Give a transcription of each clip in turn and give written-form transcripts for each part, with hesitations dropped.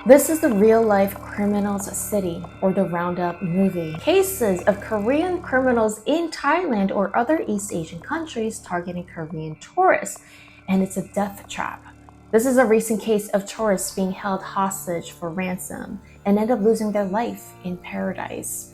This is the real-life criminals city, or the Roundup movie. Cases of Korean criminals in Thailand or other East Asian countries targeting Korean tourists, and it's a death trap. This is a recent case of tourists being held hostage for ransom and end up losing their life in paradise.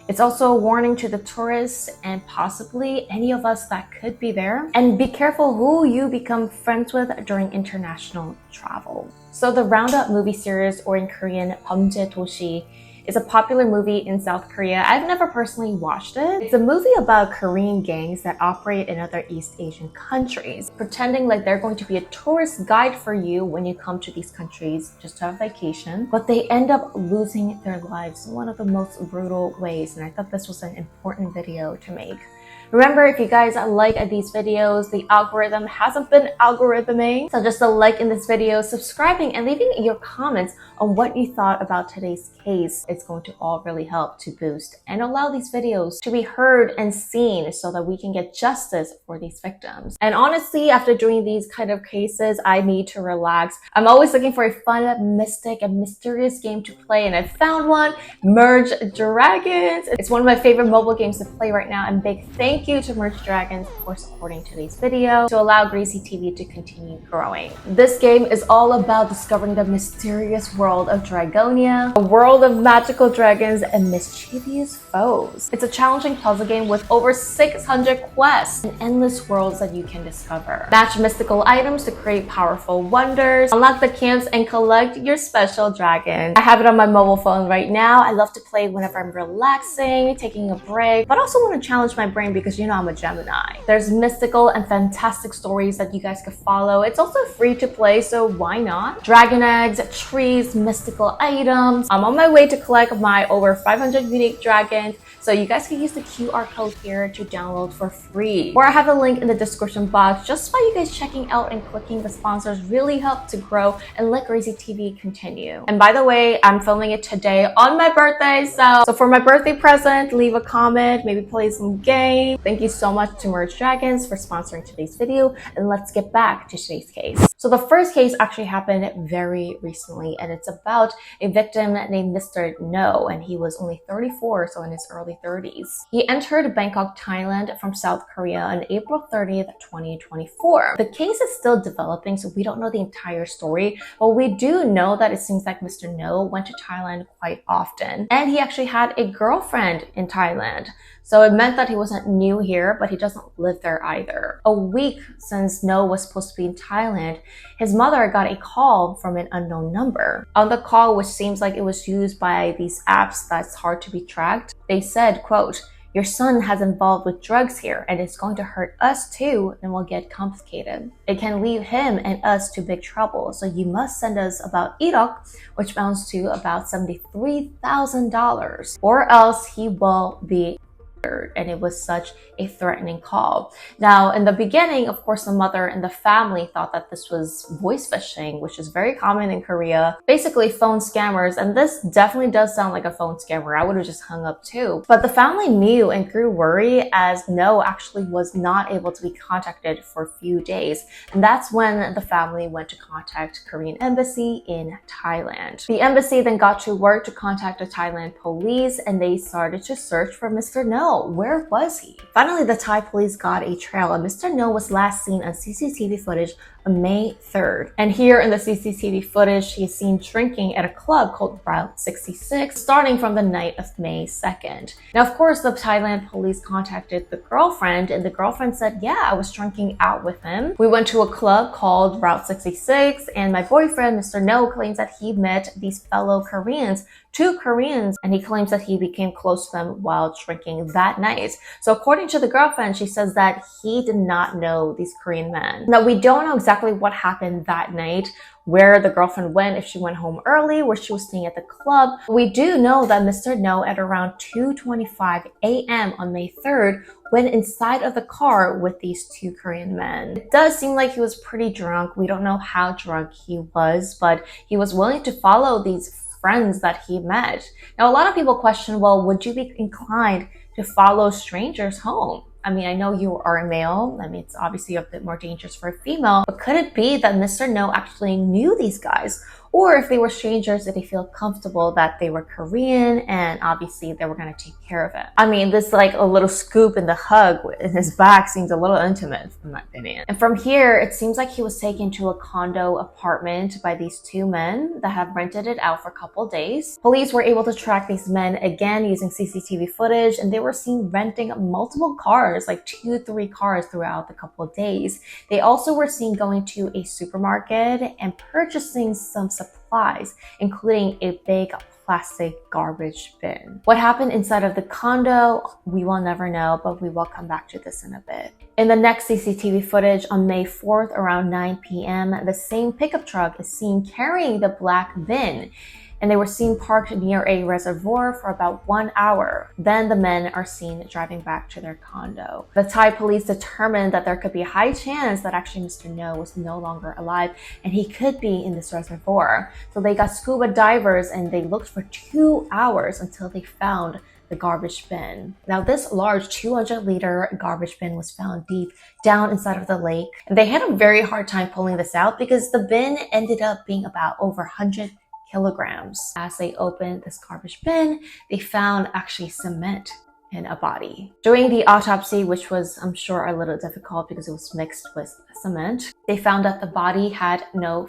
It's also a warning to the tourists and possibly any of us that could be there. And be careful who you become friends with during international travel. So the Roundup movie series, or in Korean, 범죄 도시, is a popular movie in South Korea. I've never personally watched it. It's a movie about Korean gangs that operate in other East Asian countries, pretending like they're going to be a tourist guide for you when you come to these countries just to have vacation, but they end up losing their lives in one of the most brutal ways, and I thought this was an important video to make. Remember, if you guys like these videos, the algorithm hasn't been algorithming. So just a like in this video, subscribing, and leaving your comments on what you thought about today's case. It's going to all really help to boost and allow these videos to be heard and seen so that we can get justice for these victims. And honestly, after doing these kind of cases, I need to relax. I'm always looking for a fun, mystic, and mysterious game to play, and I found one, Merge Dragons. It's one of my favorite mobile games to play right now, and big thank you to Merge Dragons for supporting today's video to allow GRAZY TV to continue growing. This game is all about discovering the mysterious world of Dragonia, a world of magical dragons and mischievous foes. It's a challenging puzzle game with over 600 quests and endless worlds that you can discover. Match mystical items to create powerful wonders, unlock the camps, and collect your special dragon. I have it on my mobile phone right now. I love to play whenever I'm relaxing, taking a break, but also want to challenge my brain because you know I'm a Gemini. There's mystical and fantastic stories that you guys could follow. It's also free to play, so why not? Dragon eggs, trees, mystical items. I'm on my way to collect my over 500 unique dragons, so you guys can use the QR code here to download for free. Or I have a link in the description box. Just by you guys checking out and clicking the sponsors really help to grow and let GRAZY TV continue. And by the way, I'm filming it today on my birthday, so for my birthday present, leave a comment, maybe play some games. Thank you so much to Merge Dragons for sponsoring today's video, and let's get back to today's case. So the first case actually happened very recently, and it's about a victim named Mr. No, and he was only 34, so in his early 30s. He entered Bangkok, Thailand from South Korea on April 30th, 2024. The case is still developing, so we don't know the entire story, but we do know that it seems like Mr. No went to Thailand quite often, and he actually had a girlfriend in Thailand. So it meant that he wasn't new here, but he doesn't live there either. A week since No was supposed to be in Thailand, his mother got a call from an unknown number. On the call, which seems like it was used by these apps that's hard to be tracked, they said, quote, "Your son has involved with drugs here, and it's going to hurt us too, and will get complicated. It can leave him and us to big trouble, so you must send us about 1억, which amounts to about $73,000, or else he will be..." And it was such a threatening call. Now, in the beginning, of course, the mother and the family thought that this was voice phishing, which is very common in Korea. Basically, phone scammers, and this definitely does sound like a phone scammer. I would have just hung up too. But the family knew and grew worried as No actually was not able to be contacted for a few days. And that's when the family went to contact Korean embassy in Thailand. The embassy then got to work to contact the Thailand police, and they started to search for Mr. No. Where was he? Finally, the Thai police got a trail, and Mr. No was last seen on CCTV footage on May 3rd. And here in the CCTV footage, he is seen drinking at a club called Route 66, starting from the night of May 2nd. Now, of course, the Thailand police contacted the girlfriend, and the girlfriend said, "Yeah, I was drinking out with him. We went to a club called Route 66, and my boyfriend, Mr. No, claims that he met these fellow Koreans, 2 Koreans, and he claims that he became close to them while drinking that night." So according to the girlfriend, she says that he did not know these Korean men. Now, we don't know exactly what happened that night, where the girlfriend went, if she went home early, where she was staying at the club. We do know that Mr. No at around 2:25 a.m. on May 3rd went inside of the car with these 2 Korean men. It does seem like he was pretty drunk. We don't know how drunk he was, but he was willing to follow these friends that he met. Now, a lot of people question, well, would you be inclined to follow strangers home? I mean, I know you are a male. I mean, it's obviously a bit more dangerous for a female, but could it be that Mr. No actually knew these guys? or if they were strangers, did they feel comfortable that they were Korean and obviously they were going to take care of it. I mean, this like a little scoop in the hug in his back seems a little intimate in my opinion. And from here, it seems like he was taken to a condo apartment by these two men that have rented it out for a couple days. Police were able to track these men again using CCTV footage, and they were seen renting multiple cars, like 2-3 cars throughout the couple of days. They also were seen going to a supermarket and purchasing some supplies, including a big plastic garbage bin. What happened inside of the condo, we will never know, but we will come back to this in a bit. In the next CCTV footage on May 4th around 9 p.m., the same pickup truck is seen carrying the black bin, and they were seen parked near a reservoir for about 1 hour. Then the men are seen driving back to their condo. The Thai police determined that there could be a high chance that actually Mr. No was no longer alive and he could be in this reservoir. So they got scuba divers and they looked for 2 hours until they found the garbage bin. Now this large 200-liter garbage bin was found deep down inside of the lake. And they had a very hard time pulling this out because the bin ended up being about over 100 kilograms. As they opened this garbage bin, they found actually cement in a body. During the autopsy, which was, I'm sure, a little difficult because it was mixed with cement, they found that the body had no,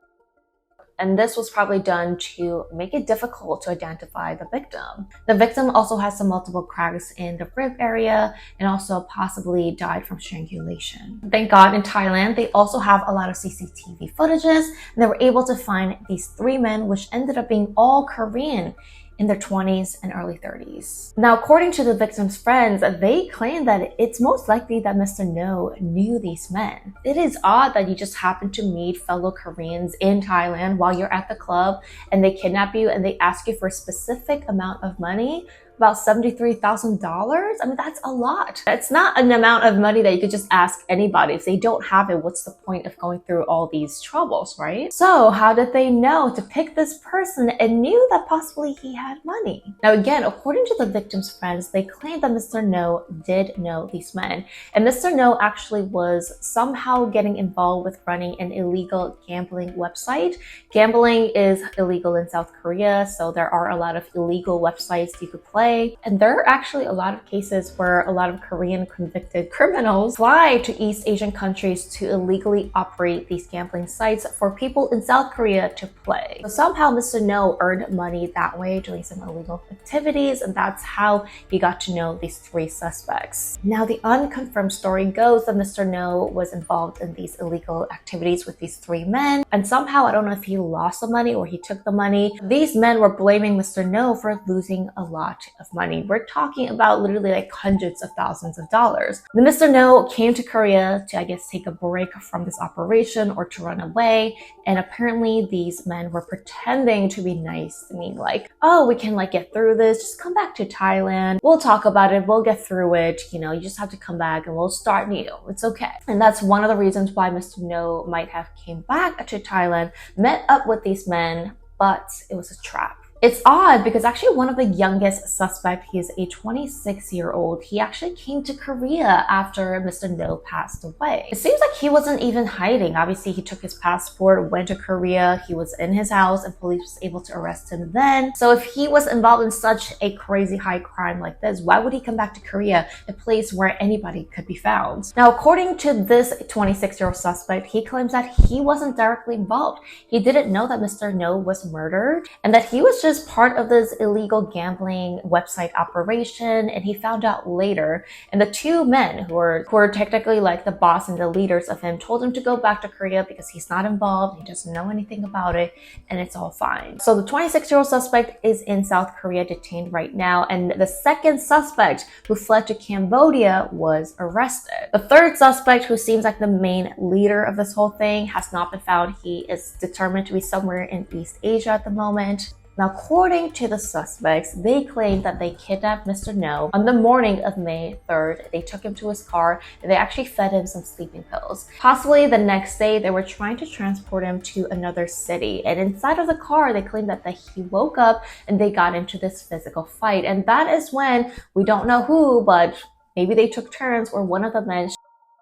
and this was probably done to make it difficult to identify the victim. The victim also has some multiple cracks in the rib area and also possibly died from strangulation. Thank God in Thailand, they also have a lot of CCTV footages, and they were able to find these 3 men, which ended up being all Korean, in their 20s and early 30s. Now, according to the victim's friends, they claim that it's most likely that Mr. No knew these men. It is odd that you just happen to meet fellow Koreans in Thailand while you're at the club and they kidnap you and they ask you for a specific amount of money, about $73,000. I mean, that's a lot. It's not an amount of money that you could just ask anybody. If they don't have it, what's the point of going through all these troubles, right? So how did they know to pick this person and knew that possibly he had money? Now again, according to the victim's friends, they claim that Mr. No did know these men. And Mr. No actually was somehow getting involved with running an illegal gambling website. Gambling is illegal in South Korea, so there are a lot of illegal websites you could play. And there are actually a lot of cases where a lot of Korean convicted criminals fly to East Asian countries to illegally operate these gambling sites for people in South Korea to play. So somehow Mr. No earned money that way doing some illegal activities, and that's how he got to know these 3 suspects. Now the unconfirmed story goes that Mr. No was involved in these illegal activities with these 3 men, and somehow, I don't know if he lost the money or he took the money, these men were blaming Mr. No for losing a lot of money. We're talking about literally like hundreds of thousands of dollars. Then Mr. No came to Korea to, I guess, take a break from this operation or to run away. And apparently these men were pretending to be nice. I mean, like, oh, we can like get through this. Just come back to Thailand. We'll talk about it. We'll get through it. You know, you just have to come back and we'll start new. It's okay. And that's one of the reasons why Mr. No might have came back to Thailand, met up with these men, but it was a trap. It's odd because actually one of the youngest suspects, he is a 26-year-old. He actually came to Korea after Mr. No passed away. It seems like he wasn't even hiding. Obviously, he took his passport, went to Korea, he was in his house, and police was able to arrest him then. So if he was involved in such a crazy high crime like this, why would he come back to Korea, a place where anybody could be found? Now, according to this 26-year-old suspect, he claims that he wasn't directly involved. He didn't know that Mr. No was murdered and that he was just part of this illegal gambling website operation, and he found out later. And the 2 men who were technically like the boss and the leaders of him told him to go back to Korea because he's not involved, he doesn't know anything about it, and it's all fine. So the 26-year-old suspect is in South Korea detained right now, and the 2nd suspect who fled to Cambodia was arrested. The 3rd suspect, who seems like the main leader of this whole thing, has not been found. He is determined to be somewhere in East Asia at the moment. Now, according to the suspects, they claim that they kidnapped Mr. No on the morning of May 3rd. They took him to his car and they actually fed him some sleeping pills. Possibly the next day, they were trying to transport him to another city. And inside of the car, they claimed that he woke up and they got into this physical fight. And that is when, we don't know who, but maybe they took turns, or one of the men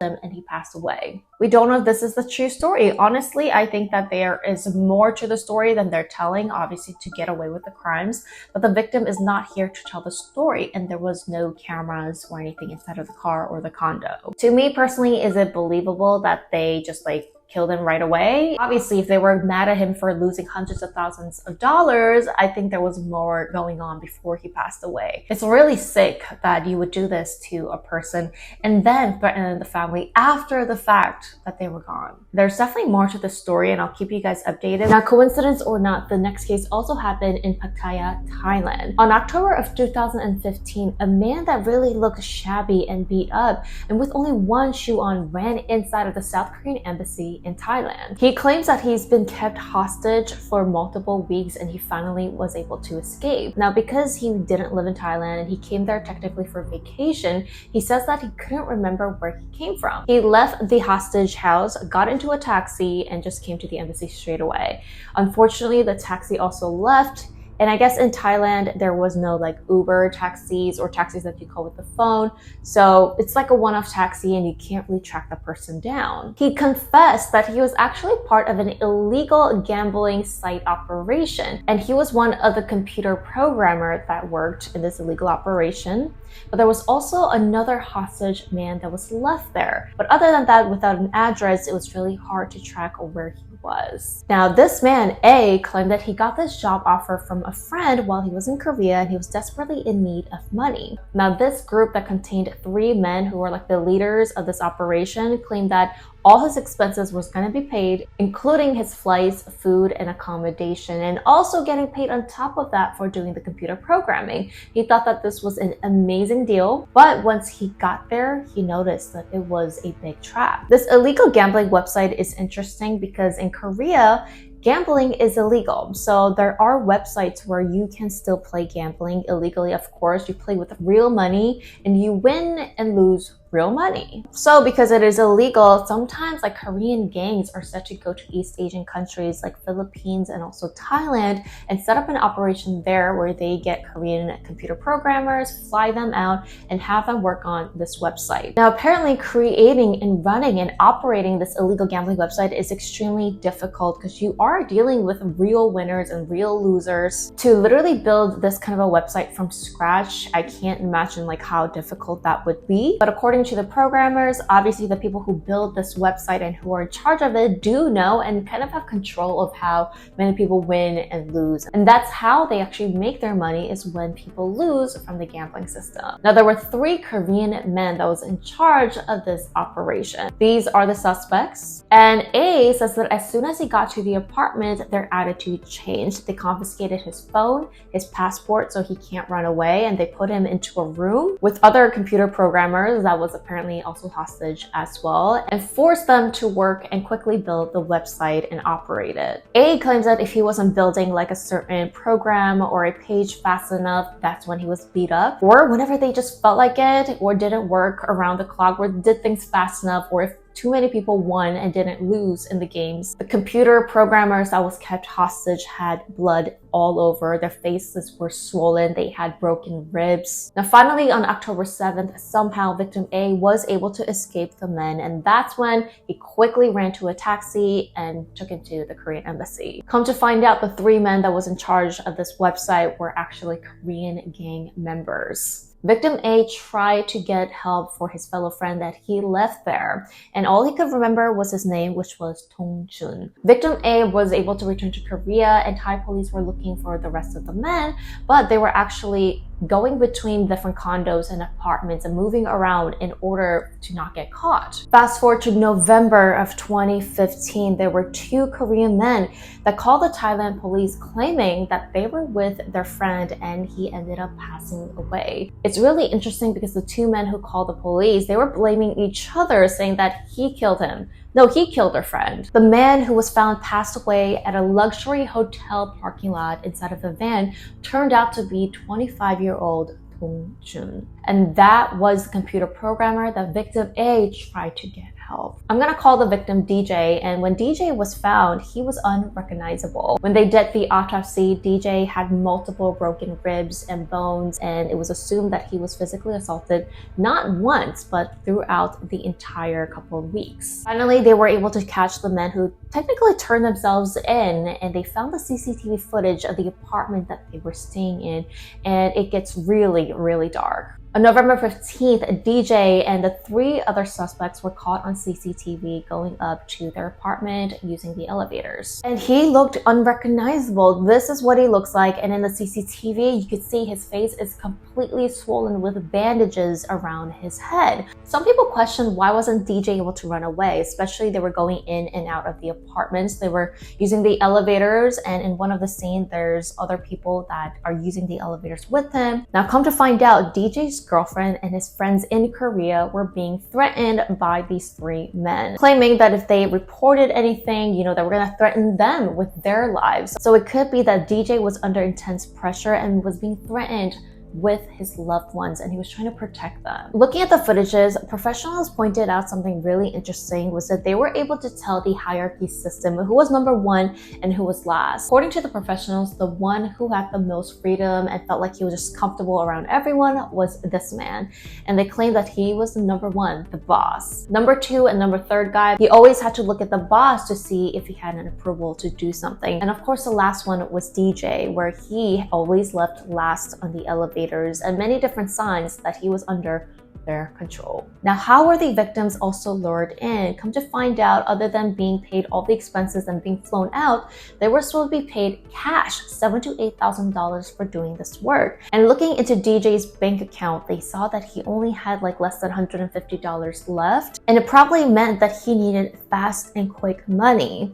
him and he passed away. We don't know if this is the true story. Honestly, I think that there is more to the story than they're telling, obviously to get away with the crimes, but the victim is not here to tell the story and there was no cameras or anything inside of the car or the condo. To me personally, is it believable that they just like killed him right away? Obviously, if they were mad at him for losing hundreds of thousands of dollars, I think there was more going on before he passed away. It's really sick that you would do this to a person and then threaten the family after the fact that they were gone. There's definitely more to the story and I'll keep you guys updated. Now, coincidence or not, the next case also happened in Pattaya, Thailand. On October of 2015, a man that really looked shabby and beat up and with only one shoe on ran inside of the South Korean embassy in Thailand. He claims that he's been kept hostage for multiple weeks and he finally was able to escape. Now, because he didn't live in Thailand and he came there technically for vacation, he says that he couldn't remember where he came from. He left the hostage house, got into a taxi, and just came to the embassy straight away. Unfortunately, the taxi also left. And I guess in Thailand, there was no like Uber taxis or taxis that you call with the phone. So it's like a one-off taxi and you can't really track the person down. He confessed that he was actually part of an illegal gambling site operation. And he was one of the computer programmers that worked in this illegal operation. But there was also another hostage man that was left there. But other than that, without an address, it was really hard to track where he was. Now, this man, A, claimed that he got this job offer from a friend while he was in Korea and he was desperately in need of money. Now, this group that contained 3 men who were like the leaders of this operation claimed that all his expenses was going to be paid, including his flights, food, and accommodation, and also getting paid on top of that for doing the computer programming. He thought that this was an amazing deal, but once he got there, he noticed that it was a big trap. This illegal gambling website is interesting because in Korea, gambling is illegal. So there are websites where you can still play gambling illegally. Of course, you play with real money and you win and lose real money. So because it is illegal, sometimes like Korean gangs are set to go to East Asian countries like Philippines and also Thailand and set up an operation there where they get Korean computer programmers, fly them out, and have them work on this website. Now, apparently creating and running and operating this illegal gambling website is extremely difficult because you are dealing with real winners and real losers. To literally build this kind of a website from scratch, I can't imagine like how difficult that would be. But according to the programmers, obviously the people who build this website and who are in charge of it do know and kind of have control of how many people win and lose. And that's how they actually make their money, is when people lose from the gambling system. Now, there were 3 Korean men that was in charge of this operation. These are the suspects. And A says that as soon as he got to the apartment, their attitude changed. They confiscated his phone, his passport, so he can't run away, and they put him into a room with other computer programmers that was apparently also hostage as well, and forced them to work and quickly build the website and operate it. A claims that if he wasn't building like a certain program or a page fast enough, that's when he was beat up, or whenever they just felt like it or didn't work around the clock or did things fast enough, or if too many people won and didn't lose in the games. The computer programmers that was kept hostage had blood all over. Their faces were swollen. They had broken ribs. Now, finally, on October 7th, somehow victim A was able to escape the men, and that's when he quickly ran to a taxi and took him to the Korean embassy. Come to find out, the 3 men that was in charge of this website were actually Korean gang members. Victim A tried to get help for his fellow friend that he left there, and all he could remember was his name, which was Dong-jun. Victim A was able to return to Korea, and Thai police were looking for the rest of the men, but they were actually going between different condos and apartments and moving around in order to not get caught. Fast forward to November of 2015, there were 2 Korean men that called the Thailand police claiming that they were with their friend and he ended up passing away. It's really interesting because the 2 men who called the police, they were blaming each other, saying that he killed him. No, he killed their friend. The man who was found passed away at a luxury hotel parking lot inside of the van turned out to be 25-year-old Dong-jun. And that was the computer programmer that victim A tried to get help. I'm gonna call the victim DJ, and when DJ was found, he was unrecognizable. When they did the autopsy, DJ had multiple broken ribs and bones, and it was assumed that he was physically assaulted not once, but throughout the entire couple of weeks. Finally, they were able to catch the men who technically turned themselves in, and they found the CCTV footage of the apartment that they were staying in, and it gets really, really dark. On November 15th, DJ and the 3 other suspects were caught on CCTV going up to their apartment using the elevators. And he looked unrecognizable. This is what he looks like, and in the CCTV, you could see his face is completely swollen with bandages around his head. Some people question why wasn't DJ able to run away, especially they were going in and out of the apartments. They were using the elevators, and in one of the scenes, there's other people that are using the elevators with him. Now, come to find out, DJ's girlfriend and his friends in Korea were being threatened by these 3 men, claiming that if they reported anything, they were gonna threaten them with their lives. So it could be that DJ was under intense pressure and was being threatened with his loved ones, and he was trying to protect them. Looking at the footages, professionals pointed out something really interesting was that they were able to tell the hierarchy system who was number 1 and who was last. According to the professionals, the one who had the most freedom and felt like he was just comfortable around everyone was this man, and they claimed that he was the number 1, the boss. Number 2 and number 3 guy, he always had to look at the boss to see if he had an approval to do something. And of course, the last one was DJ, where he always left last on the elevator, and many different signs that he was under their control. Now, how were the victims also lured in? Come to find out, other than being paid all the expenses and being flown out, they were supposed to be paid cash, $7,000 to $8,000 for doing this work. And looking into DJ's bank account, they saw that he only had like less than $150 left, and it probably meant that he needed fast and quick money,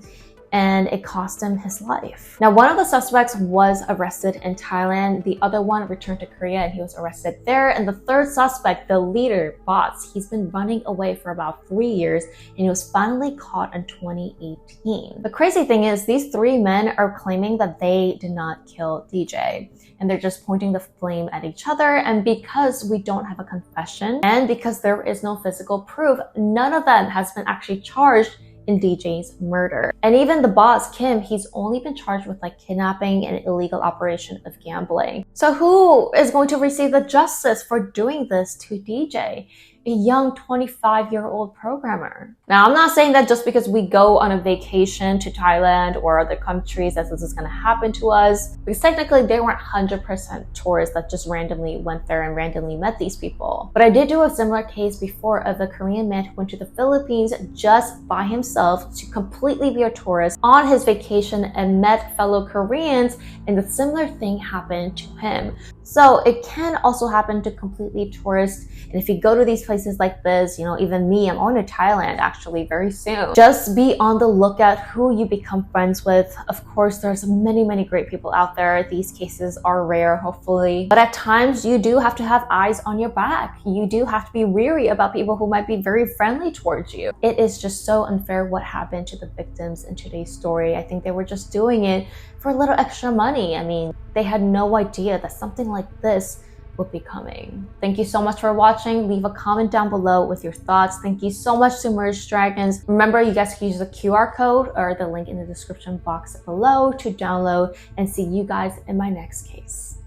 and it cost him his life. Now, one of the suspects was arrested in Thailand. The other one returned to Korea and he was arrested there. And the 3rd suspect, the leader, Bots, he's been running away for about 3 years, and he was finally caught in 2018. The crazy thing is, these 3 men are claiming that they did not kill DJ, and they're just pointing the blame at each other. And because we don't have a confession and because there is no physical proof, none of them has been actually charged in DJ's murder. And even the boss, Kim, he's only been charged with like kidnapping and illegal operation of gambling. So who is going to receive the justice for doing this to DJ? A young 25-year-old programmer. Now, I'm not saying that just because we go on a vacation to Thailand or other countries that this is going to happen to us, because technically they weren't 100% tourists that just randomly went there and randomly met these people. But I did do a similar case before of a Korean man who went to the Philippines just by himself to completely be a tourist on his vacation and met fellow Koreans, and the similar thing happened to him. So it can also happen to completely tourists. And if you go to these places like this, even me, I'm going to Thailand actually very soon. Just be on the lookout who you become friends with. Of course, there's many, many great people out there. These cases are rare, hopefully. But at times, you do have to have eyes on your back. You do have to be wary about people who might be very friendly towards you. It is just so unfair what happened to the victims in today's story. I think they were just doing it for a little extra money. I mean, they had no idea that something like this would be coming. Thank you so much for watching. Leave a comment down below with your thoughts. Thank you so much to Merge Dragons. Remember, you guys can use the QR code or the link in the description box below to download, and see you guys in my next case.